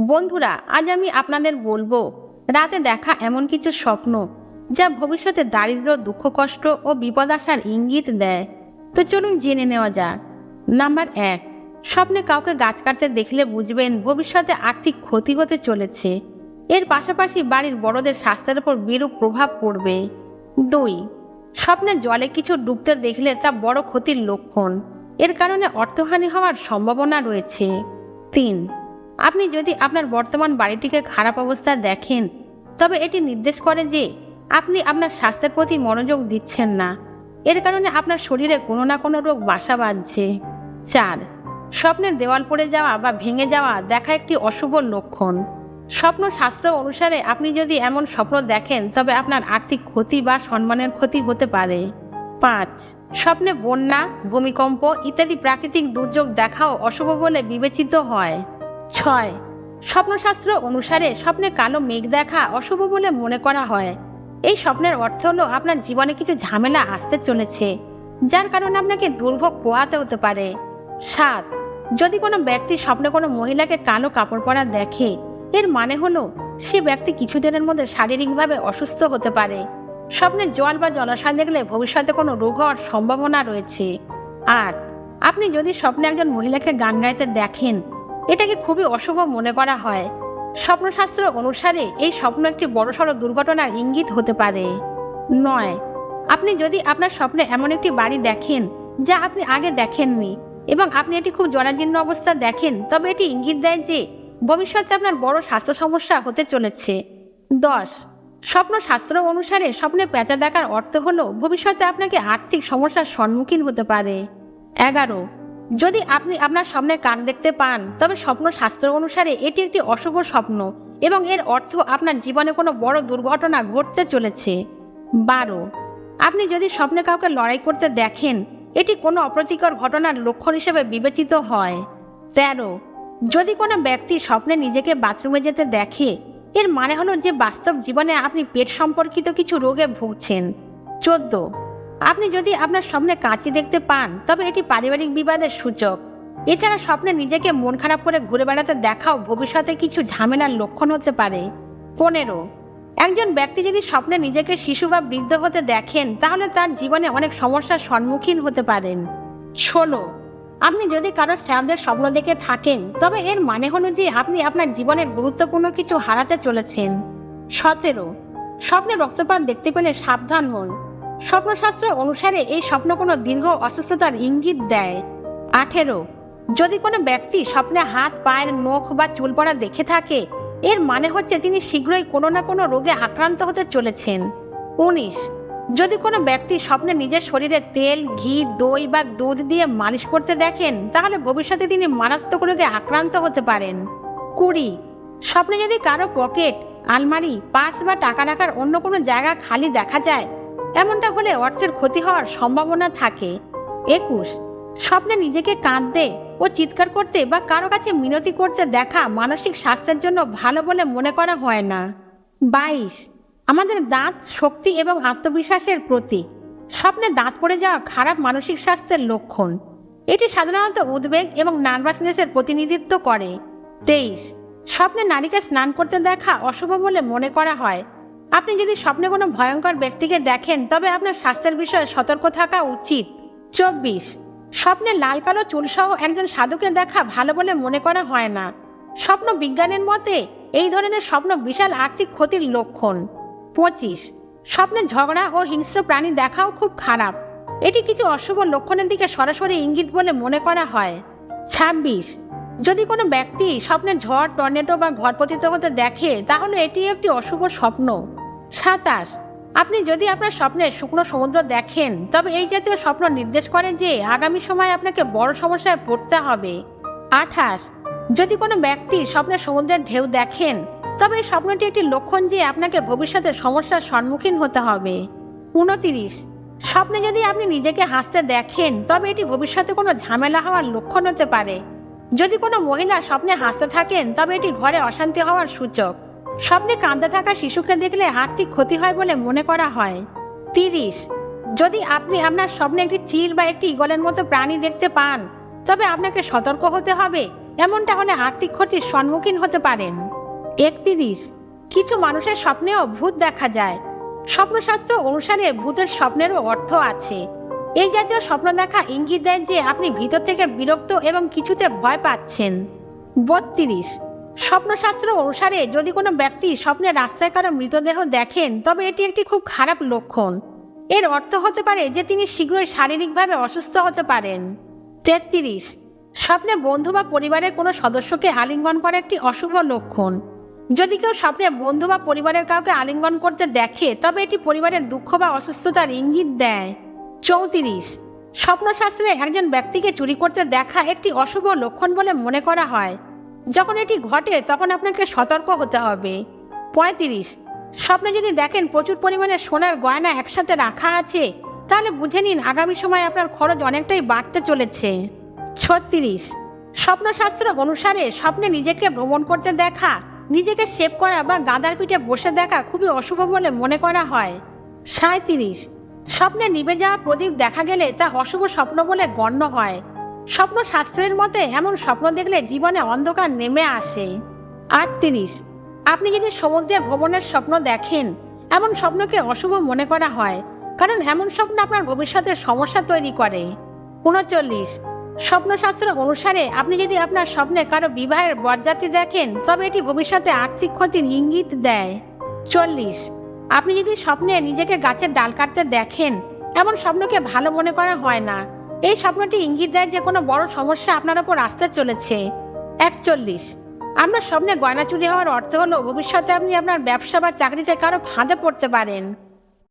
বন্ধুরা, আজ আমি আপনাদের বলবো রাতে দেখা এমন কিছু স্বপ্ন যা ভবিষ্যতে দারিদ্র্য, দুঃখ, কষ্ট ও বিপদ আসার ইঙ্গিত দেয়। তো চলুন জেনে নেওয়া যাক। নাম্বার 1, স্বপ্নে কাউকে গাছ কাটতে দেখলে বুঝবেন ভবিষ্যতে আর্থিক ক্ষতি হতে চলেছে। এর পাশাপাশি বাড়ির বড়দের স্বাস্থ্যের উপর বিরূপ প্রভাব পড়বে। 2, স্বপ্নে জলে কিছু ডুবতে দেখলে তা বড় ক্ষতির লক্ষণ। এর কারণে অর্থহানি হওয়ার সম্ভাবনা রয়েছে। 3, আপনি যদি আপনার বর্তমান বাড়িটিকে খারাপ অবস্থায় দেখেন, তবে এটি নির্দেশ করে যে আপনি আপনার স্বাস্থ্যের প্রতি মনোযোগ দিচ্ছেন না। এর কারণে আপনার শরীরে কোনো না কোনো রোগ বাসা বাঁধছে। 4, স্বপ্নের দেওয়াল পড়ে যাওয়া বা ভেঙে যাওয়া দেখা একটি অশুভ লক্ষণ। স্বপ্ন শাস্ত্র অনুসারে আপনি যদি এমন স্বপ্ন দেখেন, তবে আপনার আর্থিক ক্ষতি বা সম্মানের ক্ষতি হতে পারে। 5, স্বপ্নে বন্যা, ভূমিকম্প ইত্যাদি প্রাকৃতিক দুর্যোগ দেখাও অশুভ বলে বিবেচিত হয়। 6, স্বপ্নশাস্ত্র অনুসারে স্বপ্নে কালো মেঘ দেখা অশুভ বলে মনে করা হয়। এই স্বপ্নের অর্থ হলো আপনার জীবনে কিছু ঝামেলা আসতে চলেছে, যার কারণে আপনাকে দুর্ভোগ পোহাতে হতে পারে। 7, যদি কোনো ব্যক্তি স্বপ্নে কোনো মহিলাকে কালো কাপড় পরা দেখে, এর মানে হলো সে ব্যক্তি কিছুদিনের মধ্যে শারীরিকভাবে অসুস্থ হতে পারে। স্বপ্নে জল বা জলাশয় দেখলে ভবিষ্যতে কোনো রোগ হওয়ার সম্ভাবনা রয়েছে। 8, আপনি যদি স্বপ্নে একজন মহিলাকে গান গাইতে দেখেন, এটাকে খুবই অশুভ মনে করা হয়। স্বপ্নশাস্ত্র অনুসারে এই স্বপ্ন একটি বড়সড় দুর্ঘটনার ইঙ্গিত হতে পারে। 9, আপনি যদি আপনার স্বপ্নে এমন একটি বাড়ি দেখেন যা আপনি আগে দেখেননি এবং আপনি এটি খুব জরাজীর্ণ অবস্থা দেখেন, তবে এটি ইঙ্গিত দেয় যে ভবিষ্যতে আপনার বড় স্বাস্থ্য সমস্যা হতে চলেছে। 10, স্বপ্নশাস্ত্র অনুসারে স্বপ্নে পেঁচা দেখার অর্থ হলো ভবিষ্যতে আপনাকে আর্থিক সমস্যার সম্মুখীন হতে পারে। 11, যদি আপনি আপনার স্বপ্নে কাক দেখতে পান, তবে স্বপ্নশাস্ত্র অনুসারে এটি একটি অশুভ স্বপ্ন এবং এর অর্থ আপনার জীবনে কোনো বড় দুর্ঘটনা ঘটতে চলেছে। 12, আপনি যদি স্বপ্নে কাউকে লড়াই করতে দেখেন, এটি কোনো অপ্রীতিকর ঘটনার লক্ষণ হিসেবে বিবেচিত হয়। 13, যদি কোনো ব্যক্তি স্বপ্নে নিজেকে বাথরুমে যেতে দেখে, এর মানে হলো যে বাস্তব জীবনে আপনি পেট সম্পর্কিত কিছু রোগে ভুগছেন। 14, আপনি যদি আপনার স্বপ্নে কাঁচি দেখতে পান, তবে এটি পারিবারিক বিবাদের সূচক। এছাড়া স্বপ্নে নিজেকে মন খারাপ করে ঘুরে বেড়াতে দেখাও ভবিষ্যতে কিছু ঝামেলার লক্ষণ হতে পারে। 15, একজন ব্যক্তি যদি স্বপ্নে নিজেকে শিশু বা বৃদ্ধ হতে দেখেন, তাহলে তার জীবনে অনেক সমস্যার সম্মুখীন হতে পারেন। 16, আপনি যদি কারো শ্যামদের স্বপ্ন দেখে থাকেন, তবে এর মানে হলো যে আপনি আপনার জীবনের গুরুত্বপূর্ণ কিছু হারাতে চলেছেন। 17, স্বপ্নে রক্তপাত দেখতে পেলে সাবধান হন। স্বপ্নশাস্ত্র অনুসারে এই স্বপ্ন কোনো দীর্ঘ অসুস্থতার ইঙ্গিত দেয়। 18, যদি কোনো ব্যক্তি স্বপ্নে হাত, পায়ের নখ বা চুল পড়া দেখে থাকে, এর মানে হচ্ছে তিনি শীঘ্রই কোনো না কোনো রোগে আক্রান্ত হতে চলেছেন। 19, যদি কোনো ব্যক্তি স্বপ্নে নিজের শরীরে তেল, ঘি, দই বা দুধ দিয়ে মালিশ করতে দেখেন, তাহলে ভবিষ্যতে তিনি মারাত্মক রোগে আক্রান্ত হতে পারেন। 20, স্বপ্নে যদি কারো পকেট, আলমারি, পার্স বা টাকা রাখার অন্য কোনো জায়গা খালি দেখা যায়, এমনটা হলে অর্থের ক্ষতি হওয়ার সম্ভাবনা থাকে। 21, স্বপ্নে নিজেকে কাঁদতে ও চিৎকার করতে বা কারো কাছে মিনতি করতে দেখা মানসিক স্বাস্থ্যের জন্য ভালো বলে মনে করা হয় না। 22, আমাদের দাঁত শক্তি এবং আত্মবিশ্বাসের প্রতীক। স্বপ্নে দাঁত পড়ে যাওয়া খারাপ মানসিক স্বাস্থ্যের লক্ষণ। এটি সাধারণত উদ্বেগ এবং নার্ভাসনেসের প্রতিনিধিত্ব করে। 23, স্বপ্নে নারীকে স্নান করতে দেখা অশুভ বলে মনে করা হয়। আপনি যদি স্বপ্নে কোনো ভয়ঙ্কর ব্যক্তিকে দেখেন, তবে আপনার স্বাস্থ্যের বিষয়ে সতর্ক থাকা উচিত। 24, স্বপ্নে লাল কালো চুলসহ একজন সাধুকে দেখা ভালো বলে মনে করা হয় না। স্বপ্ন বিজ্ঞানের মতে এই ধরনের স্বপ্ন বিশাল আর্থিক ক্ষতির লক্ষণ। 25, স্বপ্নে ঝগড়া ও হিংস্র প্রাণী দেখাও খুব খারাপ। এটি কিছু অশুভ লক্ষণের দিকে সরাসরি ইঙ্গিত বলে মনে করা হয়। 26, যদি কোনো ব্যক্তি স্বপ্নে ঝড়, টর্নেডো বা ঘর পতিত হতে দেখে, তাহলে এটি একটি অশুভ স্বপ্ন। 27, আপনি যদি আপনার স্বপ্নে শুকনো সমুদ্র দেখেন, তবে এই জাতীয় স্বপ্ন নির্দেশ করে যে আগামী সময়ে আপনাকে বড় সমস্যায় পড়তে হবে। 28, যদি কোনো ব্যক্তি স্বপ্নে সমুদ্রের ঢেউ দেখেন, তবে এই স্বপ্নটি একটি লক্ষণ যে আপনাকে ভবিষ্যতে সমস্যার সম্মুখীন হতে হবে। 29, স্বপ্নে যদি আপনি নিজেকে হাসতে দেখেন, তবে এটি ভবিষ্যতে কোনো ঝামেলা হওয়ার লক্ষণ হতে পারে। যদি কোনো মহিলা স্বপ্নে হাসতে থাকেন, তবে এটি ঘরে অশান্তি হওয়ার সূচক। স্বপ্নে কাঁদতে থাকা শিশুকে দেখলে আর্থিক ক্ষতি হয় বলে মনে করা হয়। 30, যদি আপনি আপনার স্বপ্নে একটি চিল বা একটি ঈগলের মতো প্রাণী দেখতে পান, তবে আপনাকে সতর্ক হতে হবে। এমনটা হলে আর্থিক ক্ষতির সম্মুখীন হতে পারেন। 31, কিছু মানুষের স্বপ্নেও ভূত দেখা যায়। স্বপ্নশাস্ত্র অনুসারে ভূতের স্বপ্নেরও অর্থ আছে। এই জাতীয় স্বপ্ন দেখা ইঙ্গিত দেয় যে আপনি ভিতর থেকে বিরক্ত এবং কিছুতে ভয় পাচ্ছেন। 32, স্বপ্নশাস্ত্র অনুসারে যদি কোনো ব্যক্তি স্বপ্নে রাস্তায় কারো মৃতদেহ দেখেন তবে এটি একটি খুব খারাপ লক্ষণ। এর অর্থ হতে পারে যে তিনি শীঘ্রই শারীরিকভাবে অসুস্থ হতে পারেন। 33, স্বপ্নে বন্ধু বা পরিবারের কোনো সদস্যকে আলিঙ্গন করা একটি অশুভ লক্ষণ। যদি কেউ স্বপ্নে বন্ধু বা পরিবারের কাউকে আলিঙ্গন করতে দেখে তবে এটি পরিবারের দুঃখ বা অসুস্থতার ইঙ্গিত দেয়। 34, স্বপ্নশাস্ত্রে একজন ব্যক্তিকে চুরি করতে দেখা একটি অশুভ লক্ষণ বলে মনে করা হয়। যখন এটি ঘটে তখন আপনাকে সতর্ক হতে হবে। 35, স্বপ্নে যদি দেখেন প্রচুর পরিমাণে সোনার গয়না একসাথে রাখা আছে তাহলে বুঝে নিন আগামী সময়ে আপনার খরচ অনেকটাই বাড়তে চলেছে। 36, স্বপ্নশাস্ত্র অনুসারে স্বপ্নে নিজেকে ভ্রমণ করতে দেখা, নিজেকে শেভ করা বা গাদার পিঠে বসে দেখা খুবই অশুভ বলে মনে করা হয়। 37, স্বপ্নে নিভে যাওয়া প্রদীপ দেখা গেলে তা অশুভ স্বপ্ন বলে গণ্য হয়। স্বপ্নশাস্ত্রের মতে এমন স্বপ্ন দেখলে জীবনে অন্ধকার নেমে আসে। 38, আপনি যদি সমুদ্রে ভ্রমণের স্বপ্ন দেখেন এমন স্বপ্নকে অশুভ মনে করা হয়, কারণ এমন স্বপ্ন আপনার ভবিষ্যতে সমস্যা তৈরি করে। 39, স্বপ্নশাস্ত্র অনুসারে আপনি যদি আপনার স্বপ্নে কারো বিবাহের বরযাত্রী দেখেন তবে এটি ভবিষ্যতে আর্থিক ক্ষতির ইঙ্গিত দেয়। 40, আপনি যদি স্বপ্নে নিজেকে গাছের ডাল কাটতে দেখেন এমন স্বপ্নকে ভালো মনে করা হয় না। এই স্বপ্নটি ইঙ্গিত দেয় যে কোনো বড় সমস্যা আপনার ওপর আসতে চলেছে। 41, আপনার স্বপ্নে গয়না চুরি হওয়ার অর্থ হলো ভবিষ্যতে আপনি আপনার ব্যবসা বা চাকরিতে কারো ফাঁদে পড়তে পারেন।